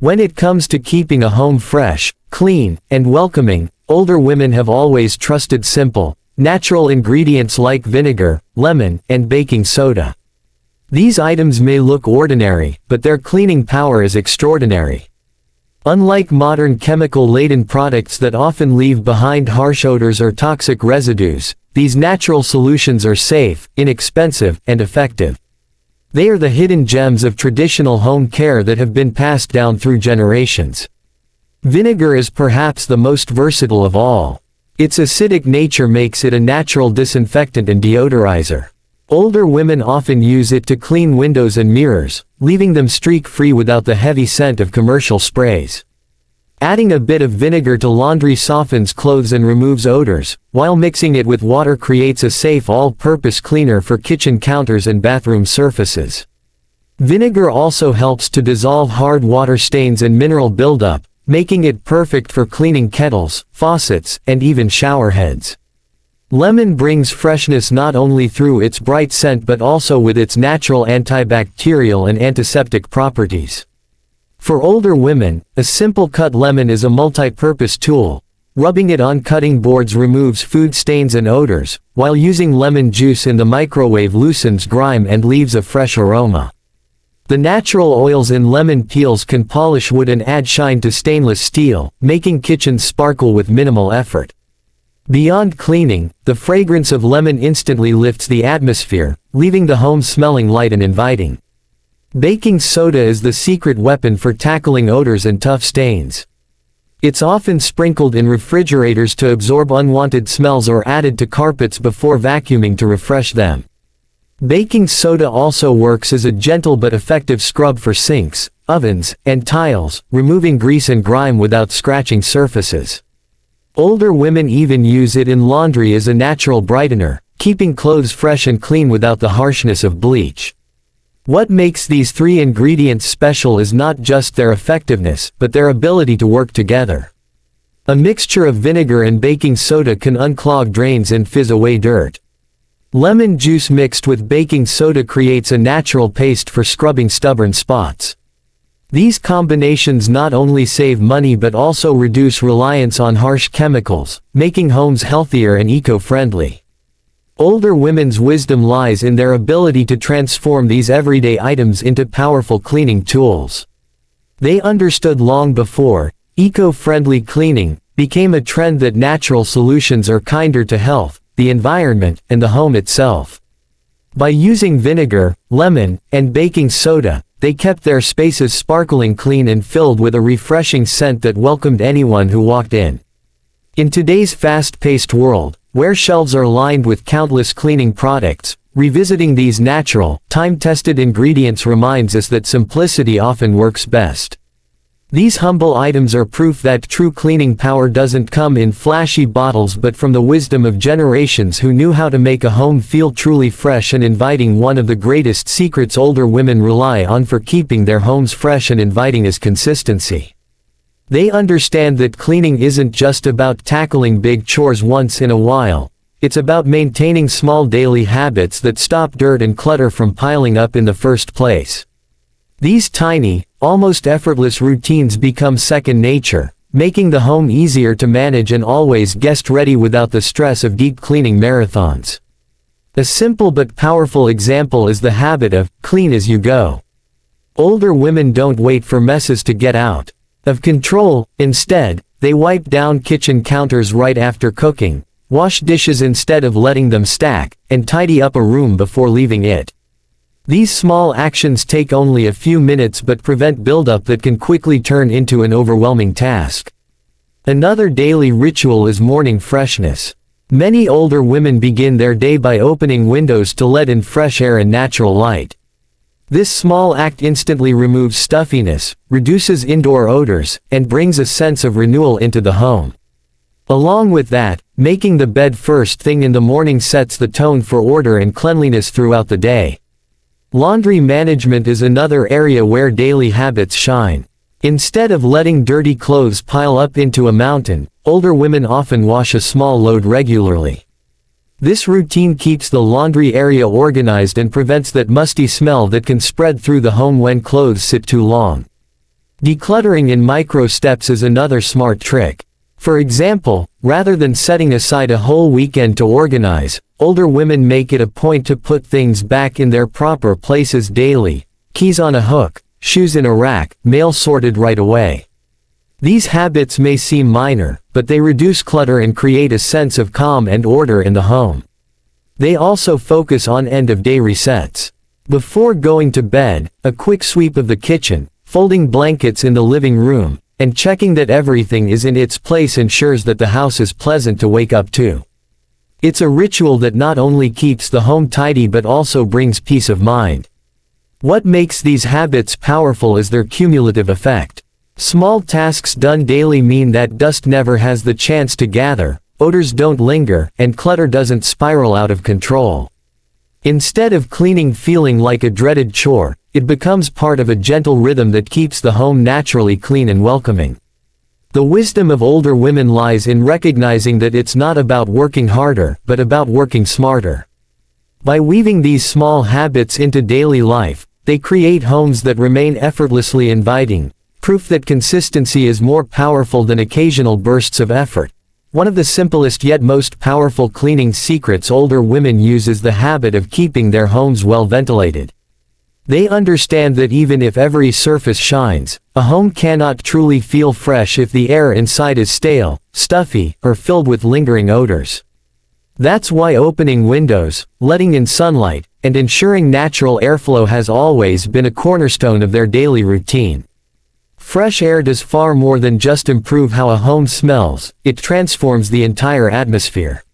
When it comes to keeping a home fresh, clean, and welcoming, older women have always trusted simple, natural ingredients like vinegar, lemon, and baking soda. These items may look ordinary, but their cleaning power is extraordinary. Unlike modern chemical-laden products that often leave behind harsh odors or toxic residues, these natural solutions are safe, inexpensive, and effective. They are the hidden gems of traditional home care that have been passed down through generations. Vinegar is perhaps the most versatile of all. Its acidic nature makes it a natural disinfectant and deodorizer. Older women often use it to clean windows and mirrors, leaving them streak-free without the heavy scent of commercial sprays. Adding a bit of vinegar to laundry softens clothes and removes odors, while mixing it with water creates a safe all-purpose cleaner for kitchen counters and bathroom surfaces. Vinegar also helps to dissolve hard water stains and mineral buildup, making it perfect for cleaning kettles, faucets, and even shower heads. Lemon brings freshness not only through its bright scent but also with its natural antibacterial and antiseptic properties. For older women, a simple cut lemon is a multi-purpose tool. Rubbing it on cutting boards removes food stains and odors, while using lemon juice in the microwave loosens grime and leaves a fresh aroma. The natural oils in lemon peels can polish wood and add shine to stainless steel, making kitchens sparkle with minimal effort. Beyond cleaning, the fragrance of lemon instantly lifts the atmosphere, leaving the home smelling light and inviting. Baking soda is the secret weapon for tackling odors and tough stains. It's often sprinkled in refrigerators to absorb unwanted smells or added to carpets before vacuuming to refresh them. Baking soda also works as a gentle but effective scrub for sinks, ovens, and tiles, removing grease and grime without scratching surfaces. Older women even use it in laundry as a natural brightener, keeping clothes fresh and clean without the harshness of bleach. What makes these three ingredients special is not just their effectiveness, but their ability to work together. A mixture of vinegar and baking soda can unclog drains and fizz away dirt. Lemon juice mixed with baking soda creates a natural paste for scrubbing stubborn spots. These combinations not only save money but also reduce reliance on harsh chemicals, making homes healthier and eco-friendly. Older women's wisdom lies in their ability to transform these everyday items into powerful cleaning tools. They understood long before eco-friendly cleaning became a trend that natural solutions are kinder to health, the environment, and the home itself. By using vinegar, lemon, and baking soda, they kept their spaces sparkling clean and filled with a refreshing scent that welcomed anyone who walked in. In today's fast-paced world, where shelves are lined with countless cleaning products, revisiting these natural, time-tested ingredients reminds us that simplicity often works best. These humble items are proof that true cleaning power doesn't come in flashy bottles but from the wisdom of generations who knew how to make a home feel truly fresh and inviting. One of the greatest secrets older women rely on for keeping their homes fresh and inviting is consistency. They understand that cleaning isn't just about tackling big chores once in a while, it's about maintaining small daily habits that stop dirt and clutter from piling up in the first place. These tiny, almost effortless routines become second nature, making the home easier to manage and always guest-ready without the stress of deep cleaning marathons. A simple but powerful example is the habit of clean as you go. Older women don't wait for messes to get out of control. Instead, they wipe down kitchen counters right after cooking, wash dishes instead of letting them stack, and tidy up a room before leaving it. These small actions take only a few minutes but prevent buildup that can quickly turn into an overwhelming task. Another daily ritual is morning freshness. Many older women begin their day by opening windows to let in fresh air and natural light. This small act instantly removes stuffiness, reduces indoor odors, and brings a sense of renewal into the home. Along with that, making the bed first thing in the morning sets the tone for order and cleanliness throughout the day. Laundry management is another area where daily habits shine. Instead of letting dirty clothes pile up into a mountain, older women often wash a small load regularly. This routine keeps the laundry area organized and prevents that musty smell that can spread through the home when clothes sit too long. Decluttering in micro steps is another smart trick. For example, rather than setting aside a whole weekend to organize, older women make it a point to put things back in their proper places daily: keys on a hook, shoes in a rack, mail sorted right away. These habits may seem minor, but they reduce clutter and create a sense of calm and order in the home. They also focus on end-of-day resets. Before going to bed, a quick sweep of the kitchen, folding blankets in the living room, and checking that everything is in its place ensures that the house is pleasant to wake up to. It's a ritual that not only keeps the home tidy but also brings peace of mind. What makes these habits powerful is their cumulative effect. Small tasks done daily mean that dust never has the chance to gather, odors don't linger, and clutter doesn't spiral out of control. Instead of cleaning feeling like a dreaded chore, it becomes part of a gentle rhythm that keeps the home naturally clean and welcoming. The wisdom of older women lies in recognizing that it's not about working harder, but about working smarter. By weaving these small habits into daily life, they create homes that remain effortlessly inviting, proof that consistency is more powerful than occasional bursts of effort. One of the simplest yet most powerful cleaning secrets older women use is the habit of keeping their homes well ventilated. They understand that even if every surface shines, a home cannot truly feel fresh if the air inside is stale, stuffy, or filled with lingering odors. That's why opening windows, letting in sunlight, and ensuring natural airflow has always been a cornerstone of their daily routine. Fresh air does far more than just improve how a home smells, it transforms the entire atmosphere.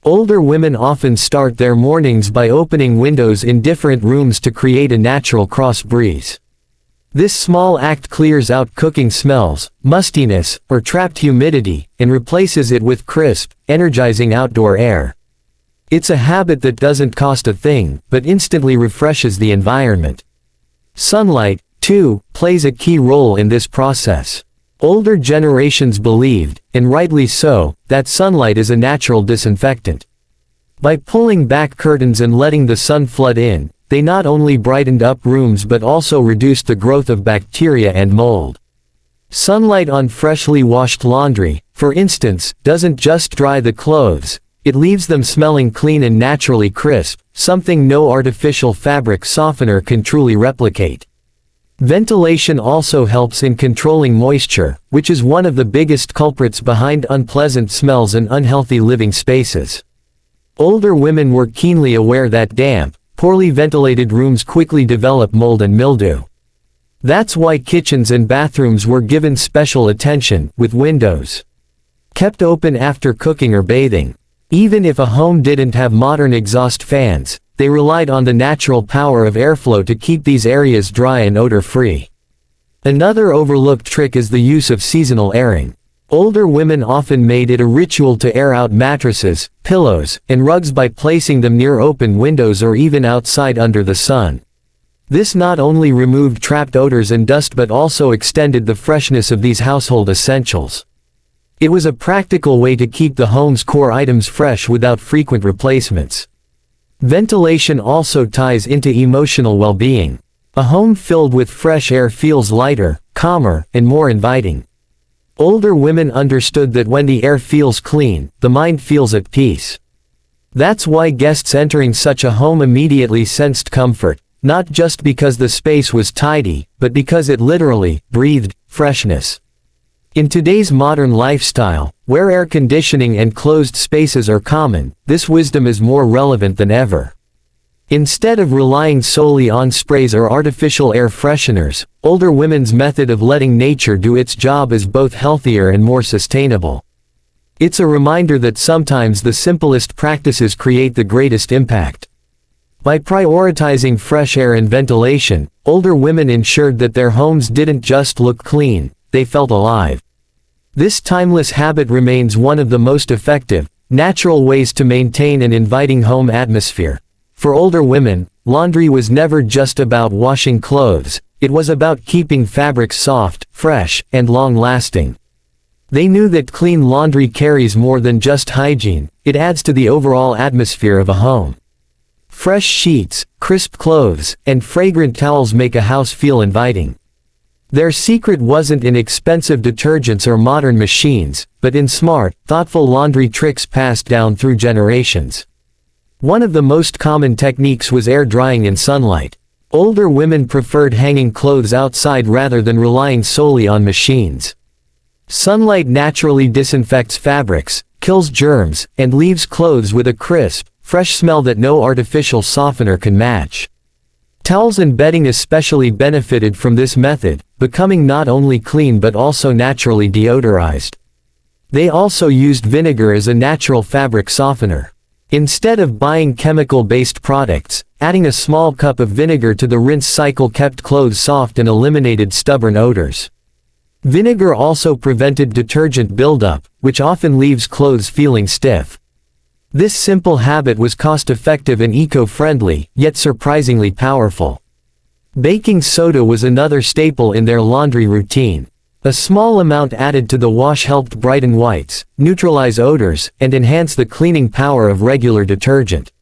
Older women often start their mornings by opening windows in different rooms to create a natural cross breeze. This small act clears out cooking smells, mustiness, or trapped humidity, and replaces it with crisp, energizing outdoor air. It's a habit that doesn't cost a thing, but instantly refreshes the environment. Sunlight, too, plays a key role in this process. Older generations believed, and rightly so, that sunlight is a natural disinfectant. By pulling back curtains and letting the sun flood in, they not only brightened up rooms but also reduced the growth of bacteria and mold. Sunlight on freshly washed laundry, for instance, doesn't just dry the clothes, it leaves them smelling clean and naturally crisp, something no artificial fabric softener can truly replicate. Ventilation also helps in controlling moisture, which is one of the biggest culprits behind unpleasant smells and unhealthy living spaces. Older women were keenly aware that damp, poorly ventilated rooms quickly develop mold and mildew. That's why kitchens and bathrooms were given special attention, with windows kept open after cooking or bathing. Even if a home didn't have modern exhaust fans, they relied on the natural power of airflow to keep these areas dry and odor-free. Another overlooked trick is the use of seasonal airing. Older women often made it a ritual to air out mattresses, pillows, and rugs by placing them near open windows or even outside under the sun. This not only removed trapped odors and dust but also extended the freshness of these household essentials. It was a practical way to keep the home's core items fresh without frequent replacements. Ventilation also ties into emotional well-being. A home filled with fresh air feels lighter, calmer, and more inviting. Older women understood that when the air feels clean, the mind feels at peace. That's why guests entering such a home immediately sensed comfort, not just because the space was tidy, but because it literally breathed freshness. In today's modern lifestyle, where air conditioning and closed spaces are common, this wisdom is more relevant than ever. Instead of relying solely on sprays or artificial air fresheners, older women's method of letting nature do its job is both healthier and more sustainable. It's a reminder that sometimes the simplest practices create the greatest impact. By prioritizing fresh air and ventilation, older women ensured that their homes didn't just look clean, they felt alive. This timeless habit remains one of the most effective, natural ways to maintain an inviting home atmosphere. For older women, laundry was never just about washing clothes, it was about keeping fabrics soft, fresh, and long-lasting. They knew that clean laundry carries more than just hygiene, it adds to the overall atmosphere of a home. Fresh sheets, crisp clothes, and fragrant towels make a house feel inviting. Their secret wasn't in expensive detergents or modern machines, but in smart, thoughtful laundry tricks passed down through generations. One of the most common techniques was air drying in sunlight. Older women preferred hanging clothes outside rather than relying solely on machines. Sunlight naturally disinfects fabrics, kills germs, and leaves clothes with a crisp, fresh smell that no artificial softener can match. Towels and bedding especially benefited from this method, becoming not only clean but also naturally deodorized. They also used vinegar as a natural fabric softener. Instead of buying chemical-based products, adding a small cup of vinegar to the rinse cycle kept clothes soft and eliminated stubborn odors. Vinegar also prevented detergent buildup, which often leaves clothes feeling stiff. This simple habit was cost-effective and eco-friendly, yet surprisingly powerful. Baking soda was another staple in their laundry routine. A small amount added to the wash helped brighten whites, neutralize odors, and enhance the cleaning power of regular detergent.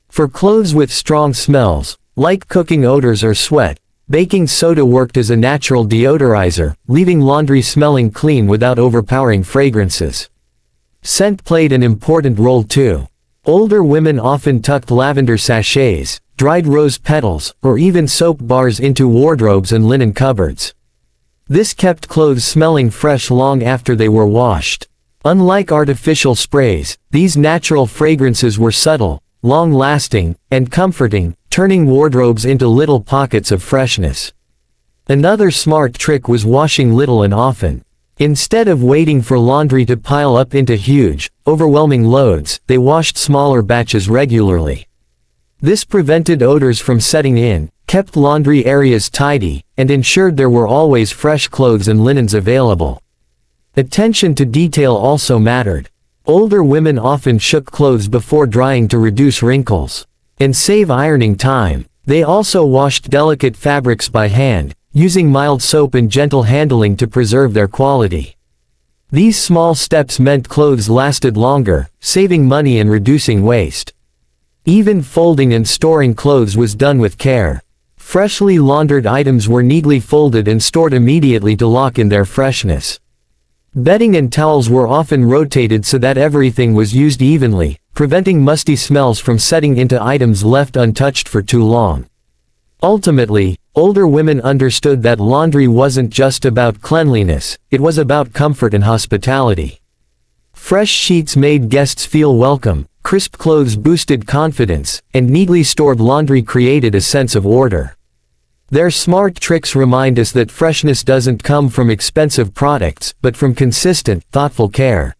For clothes with strong smells, like cooking odors or sweat, baking soda worked as a natural deodorizer, leaving laundry smelling clean without overpowering fragrances. Scent played an important role too. Older women often tucked lavender sachets, dried rose petals, or even soap bars into wardrobes and linen cupboards. This kept clothes smelling fresh long after they were washed. Unlike artificial sprays, these natural fragrances were subtle, long-lasting, and comforting, turning wardrobes into little pockets of freshness. Another smart trick was washing little and often. Instead of waiting for laundry to pile up into huge, overwhelming loads, they washed smaller batches regularly. This prevented odors from setting in, kept laundry areas tidy, and ensured there were always fresh clothes and linens available. Attention to detail also mattered. Older women often shook clothes before drying to reduce wrinkles and save ironing time. They also washed delicate fabrics by hand, using mild soap and gentle handling to preserve their quality. These small steps meant clothes lasted longer, saving money and reducing waste. Even folding and storing clothes was done with care. Freshly laundered items were neatly folded and stored immediately to lock in their freshness. Bedding and towels were often rotated so that everything was used evenly, preventing musty smells from setting into items left untouched for too long. Ultimately, older women understood that laundry wasn't just about cleanliness, it was about comfort and hospitality. Fresh sheets made guests feel welcome, crisp clothes boosted confidence, and neatly stored laundry created a sense of order. Their smart tricks remind us that freshness doesn't come from expensive products, but from consistent, thoughtful care.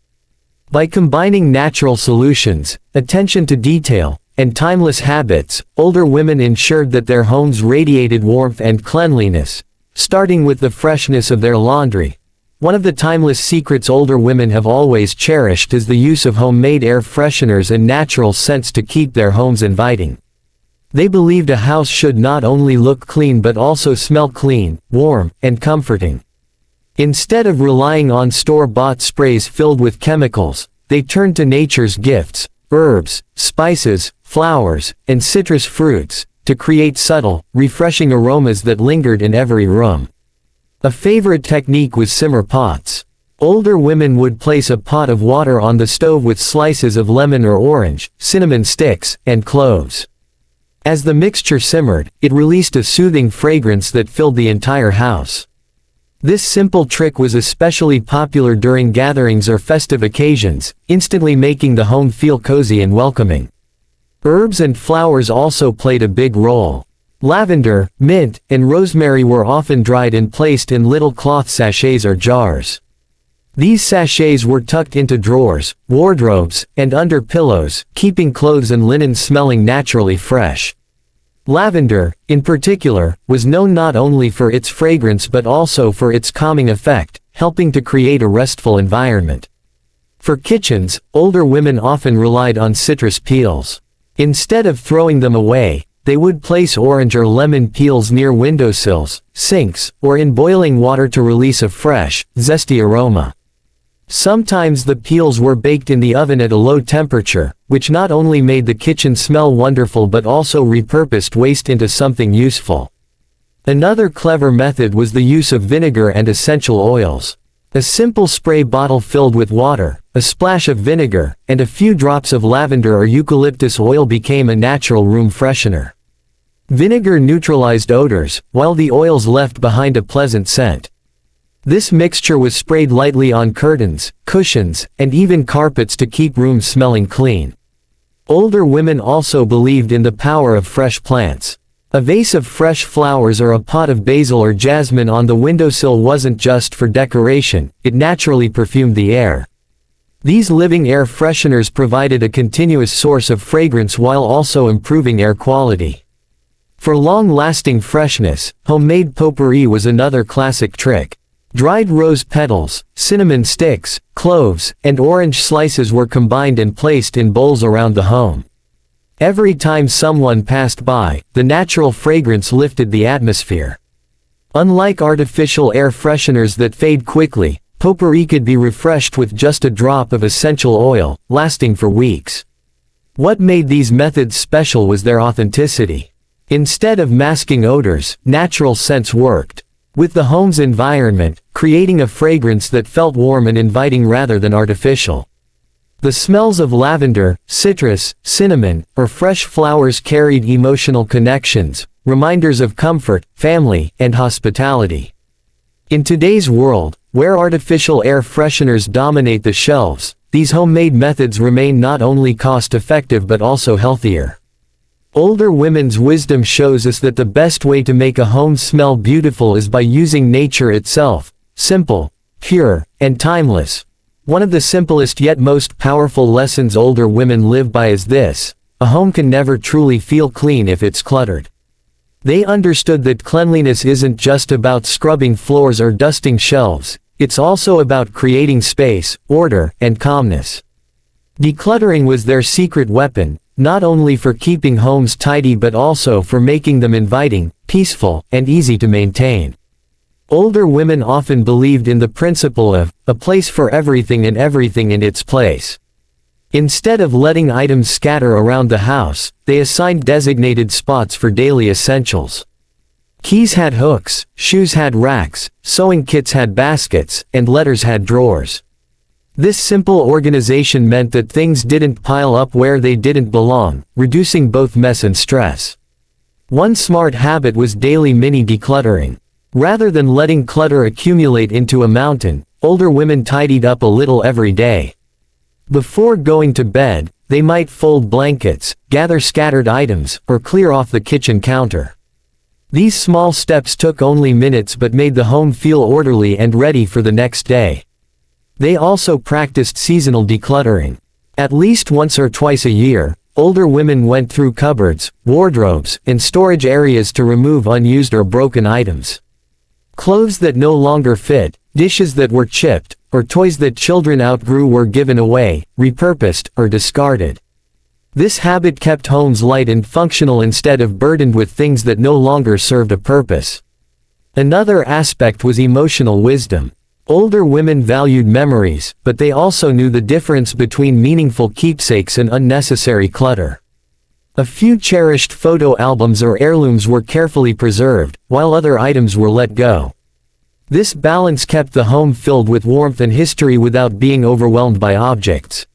By combining natural solutions, attention to detail, and timeless habits, older women ensured that their homes radiated warmth and cleanliness, starting with the freshness of their laundry. One of the timeless secrets older women have always cherished is the use of homemade air fresheners and natural scents to keep their homes inviting. They believed a house should not only look clean but also smell clean, warm, and comforting. Instead of relying on store-bought sprays filled with chemicals, they turned to nature's gifts, herbs, spices, flowers, and citrus fruits, to create subtle, refreshing aromas that lingered in every room. A favorite technique was simmer pots. Older women would place a pot of water on the stove with slices of lemon or orange, cinnamon sticks, and cloves. As the mixture simmered, it released a soothing fragrance that filled the entire house. This simple trick was especially popular during gatherings or festive occasions, instantly making the home feel cozy and welcoming. Herbs and flowers also played a big role. Lavender, mint, and rosemary were often dried and placed in little cloth sachets or jars. These sachets were tucked into drawers, wardrobes, and under pillows, keeping clothes and linen smelling naturally fresh. Lavender, in particular, was known not only for its fragrance but also for its calming effect, helping to create a restful environment. For kitchens, older women often relied on citrus peels. Instead of throwing them away, they would place orange or lemon peels near windowsills, sinks, or in boiling water to release a fresh, zesty aroma. Sometimes the peels were baked in the oven at a low temperature, which not only made the kitchen smell wonderful but also repurposed waste into something useful. Another clever method was the use of vinegar and essential oils. A simple spray bottle filled with water, a splash of vinegar, and a few drops of lavender or eucalyptus oil became a natural room freshener. Vinegar neutralized odors, while the oils left behind a pleasant scent. This mixture was sprayed lightly on curtains, cushions, and even carpets to keep rooms smelling clean. Older women also believed in the power of fresh plants. A vase of fresh flowers or a pot of basil or jasmine on the windowsill wasn't just for decoration, it naturally perfumed the air. These living air fresheners provided a continuous source of fragrance while also improving air quality. For long-lasting freshness, homemade potpourri was another classic trick. Dried rose petals, cinnamon sticks, cloves, and orange slices were combined and placed in bowls around the home. Every time someone passed by, the natural fragrance lifted the atmosphere. Unlike artificial air fresheners that fade quickly, potpourri could be refreshed with just a drop of essential oil, lasting for weeks. What made these methods special was their authenticity. Instead of masking odors, natural scents worked with the home's environment, creating a fragrance that felt warm and inviting rather than artificial. The smells of lavender, citrus, cinnamon, or fresh flowers carried emotional connections, reminders of comfort, family, and hospitality. In today's world, where artificial air fresheners dominate the shelves, these homemade methods remain not only cost-effective but also healthier. Older women's wisdom shows us that the best way to make a home smell beautiful is by using nature itself, simple, pure, and timeless. One of the simplest yet most powerful lessons older women live by is this: a home can never truly feel clean if it's cluttered. They understood that cleanliness isn't just about scrubbing floors or dusting shelves, it's also about creating space, order, and calmness. Decluttering was their secret weapon, not only for keeping homes tidy but also for making them inviting, peaceful, and easy to maintain. Older women often believed in the principle of a place for everything and everything in its place. Instead of letting items scatter around the house, they assigned designated spots for daily essentials. Keys had hooks, shoes had racks, sewing kits had baskets, and letters had drawers. This simple organization meant that things didn't pile up where they didn't belong, reducing both mess and stress. One smart habit was daily mini decluttering. Rather than letting clutter accumulate into a mountain, older women tidied up a little every day. Before going to bed, they might fold blankets, gather scattered items, or clear off the kitchen counter. These small steps took only minutes but made the home feel orderly and ready for the next day. They also practiced seasonal decluttering. At least once or twice a year, older women went through cupboards, wardrobes, and storage areas to remove unused or broken items. Clothes that no longer fit, dishes that were chipped, or toys that children outgrew were given away, repurposed, or discarded. This habit kept homes light and functional instead of burdened with things that no longer served a purpose. Another aspect was emotional wisdom. Older women valued memories, but they also knew the difference between meaningful keepsakes and unnecessary clutter. A few cherished photo albums or heirlooms were carefully preserved, while other items were let go. This balance kept the home filled with warmth and history without being overwhelmed by objects.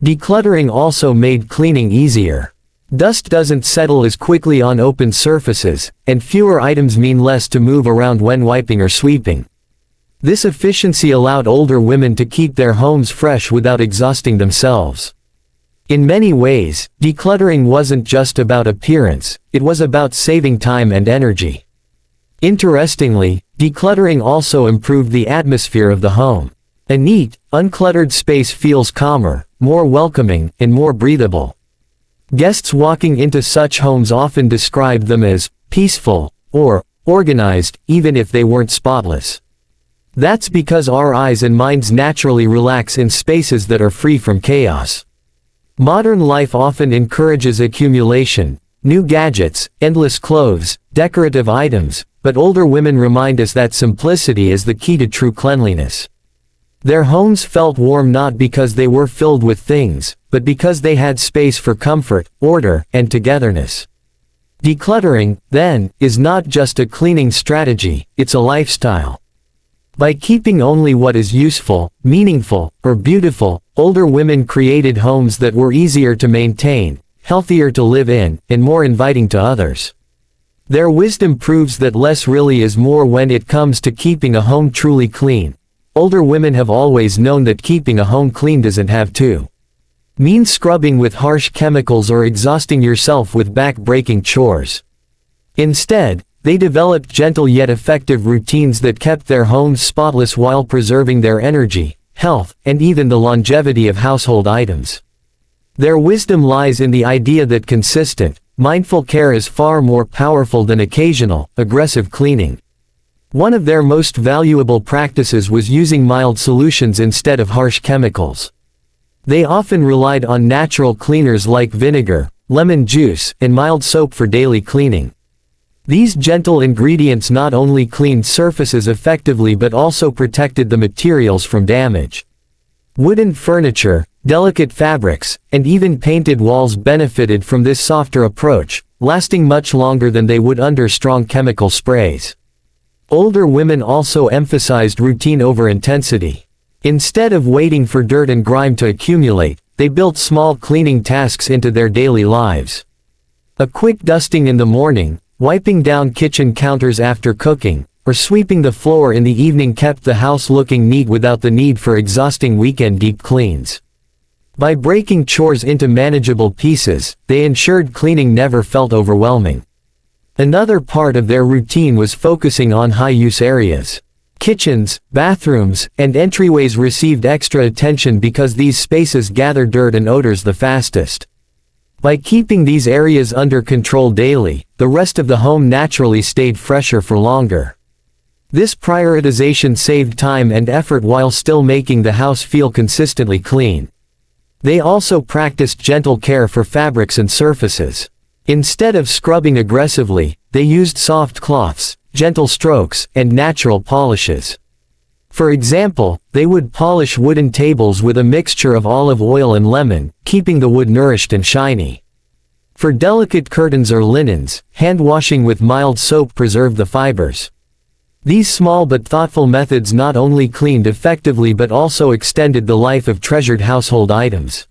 Decluttering also made cleaning easier. Dust doesn't settle as quickly on open surfaces, and fewer items mean less to move around when wiping or sweeping. This efficiency allowed older women to keep their homes fresh without exhausting themselves. In many ways, decluttering wasn't just about appearance, it was about saving time and energy. Interestingly, decluttering also improved the atmosphere of the home. A neat, uncluttered space feels calmer, more welcoming, and more breathable. Guests walking into such homes often described them as peaceful or organized, even if they weren't spotless. That's because our eyes and minds naturally relax in spaces that are free from chaos. Modern life often encourages accumulation, new gadgets, endless clothes, decorative items, but older women remind us that simplicity is the key to true cleanliness. Their homes felt warm not because they were filled with things, but because they had space for comfort, order, and togetherness. Decluttering, then, is not just a cleaning strategy, it's a lifestyle. By keeping only what is useful, meaningful, or beautiful, older women created homes that were easier to maintain, healthier to live in, and more inviting to others. Their wisdom proves that less really is more when it comes to keeping a home truly clean. Older women have always known that keeping a home clean doesn't have to mean scrubbing with harsh chemicals or exhausting yourself with back-breaking chores. Instead, they developed gentle yet effective routines that kept their homes spotless while preserving their energy, health, and even the longevity of household items. Their wisdom lies in the idea that consistent, mindful care is far more powerful than occasional, aggressive cleaning. One of their most valuable practices was using mild solutions instead of harsh chemicals. They often relied on natural cleaners like vinegar, lemon juice, and mild soap for daily cleaning. These gentle ingredients not only cleaned surfaces effectively but also protected the materials from damage. Wooden furniture, delicate fabrics, and even painted walls benefited from this softer approach, lasting much longer than they would under strong chemical sprays. Older women also emphasized routine over intensity. Instead of waiting for dirt and grime to accumulate, they built small cleaning tasks into their daily lives. A quick dusting in the morning, wiping down kitchen counters after cooking, or sweeping the floor in the evening kept the house looking neat without the need for exhausting weekend deep cleans. By breaking chores into manageable pieces, they ensured cleaning never felt overwhelming. Another part of their routine was focusing on high-use areas. Kitchens, bathrooms, and entryways received extra attention because these spaces gather dirt and odors the fastest. By keeping these areas under control daily, the rest of the home naturally stayed fresher for longer. This prioritization saved time and effort while still making the house feel consistently clean. They also practiced gentle care for fabrics and surfaces. Instead of scrubbing aggressively, they used soft cloths, gentle strokes, and natural polishes. For example, they would polish wooden tables with a mixture of olive oil and lemon, keeping the wood nourished and shiny. For delicate curtains or linens, hand washing with mild soap preserved the fibers. These small but thoughtful methods not only cleaned effectively but also extended the life of treasured household items.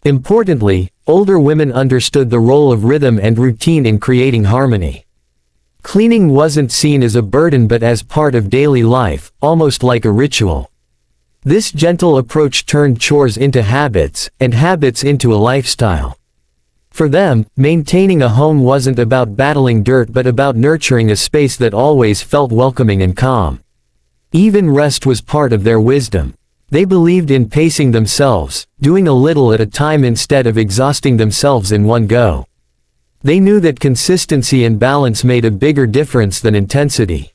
Importantly, older women understood the role of rhythm and routine in creating harmony. Cleaning wasn't seen as a burden but as part of daily life, almost like a ritual. This gentle approach turned chores into habits, and habits into a lifestyle. For them, maintaining a home wasn't about battling dirt but about nurturing a space that always felt welcoming and calm. Even rest was part of their wisdom. They believed in pacing themselves, doing a little at a time instead of exhausting themselves in one go. They knew that consistency and balance made a bigger difference than intensity.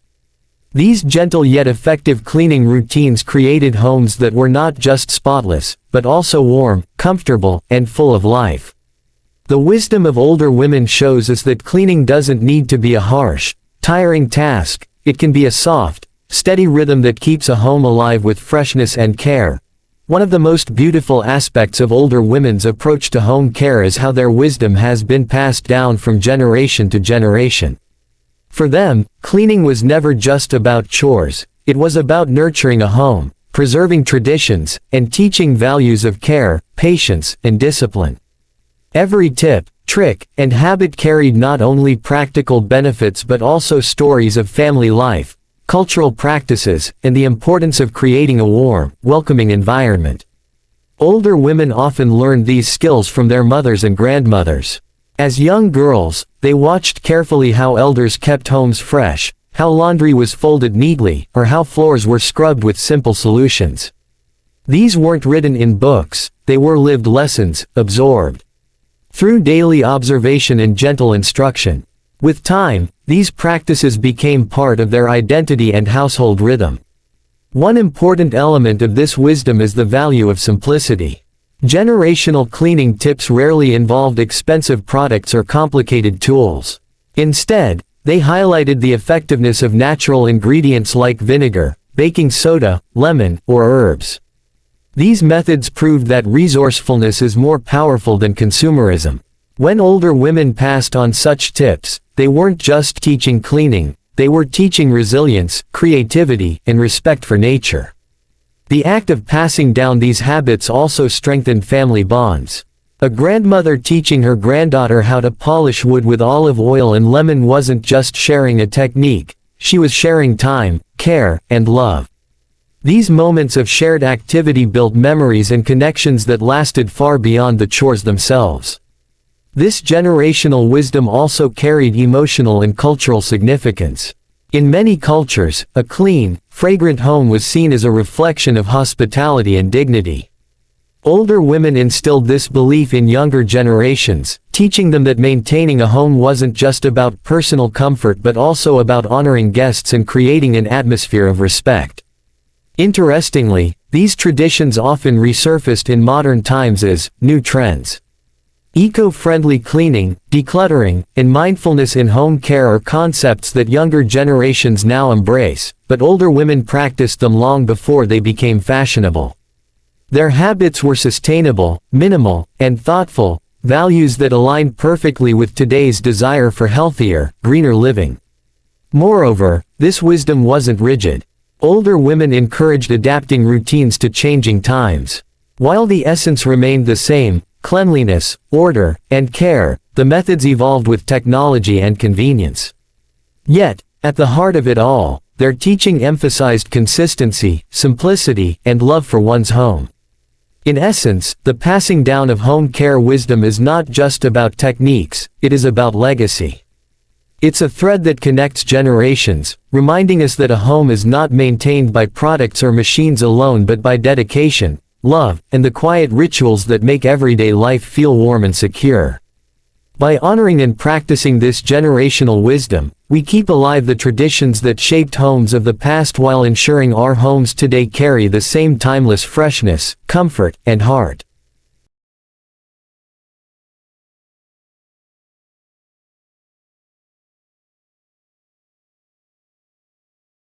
These gentle yet effective cleaning routines created homes that were not just spotless, but also warm, comfortable, and full of life. The wisdom of older women shows us that cleaning doesn't need to be a harsh, tiring task. It can be a soft, steady rhythm that keeps a home alive with freshness and care. One of the most beautiful aspects of older women's approach to home care is how their wisdom has been passed down from generation to generation. For them, cleaning was never just about chores, it was about nurturing a home, preserving traditions, and teaching values of care, patience, and discipline. Every tip, trick, and habit carried not only practical benefits but also stories of family life, cultural practices, and the importance of creating a warm, welcoming environment. Older women often learned these skills from their mothers and grandmothers. As young girls, they watched carefully how elders kept homes fresh, how laundry was folded neatly, or how floors were scrubbed with simple solutions. These weren't written in books, they were lived lessons, absorbed through daily observation and gentle instruction. With time, these practices became part of their identity and household rhythm. One important element of this wisdom is the value of simplicity. Generational cleaning tips rarely involved expensive products or complicated tools. Instead, they highlighted the effectiveness of natural ingredients like vinegar, baking soda, lemon, or herbs. These methods proved that resourcefulness is more powerful than consumerism. When older women passed on such tips, they weren't just teaching cleaning, they were teaching resilience, creativity, and respect for nature. The act of passing down these habits also strengthened family bonds. A grandmother teaching her granddaughter how to polish wood with olive oil and lemon wasn't just sharing a technique, she was sharing time, care, and love. These moments of shared activity built memories and connections that lasted far beyond the chores themselves. This generational wisdom also carried emotional and cultural significance. In many cultures, a clean, fragrant home was seen as a reflection of hospitality and dignity. Older women instilled this belief in younger generations, teaching them that maintaining a home wasn't just about personal comfort but also about honoring guests and creating an atmosphere of respect. Interestingly, these traditions often resurfaced in modern times as new trends. Eco-friendly cleaning, decluttering, and mindfulness in home care are concepts that younger generations now embrace, but older women practiced them long before they became fashionable. Their habits were sustainable, minimal, and thoughtful, values that aligned perfectly with today's desire for healthier, greener living. Moreover, this wisdom wasn't rigid. Older women encouraged adapting routines to changing times. While the essence remained the same, cleanliness, order, and care, the methods evolved with technology and convenience. Yet, at the heart of it all, their teaching emphasized consistency, simplicity, and love for one's home. In essence, the passing down of home care wisdom is not just about techniques, it is about legacy. It's a thread that connects generations, reminding us that a home is not maintained by products or machines alone but by dedication, love, and the quiet rituals that make everyday life feel warm and secure. By honoring and practicing this generational wisdom, we keep alive the traditions that shaped homes of the past while ensuring our homes today carry the same timeless freshness, comfort, and heart.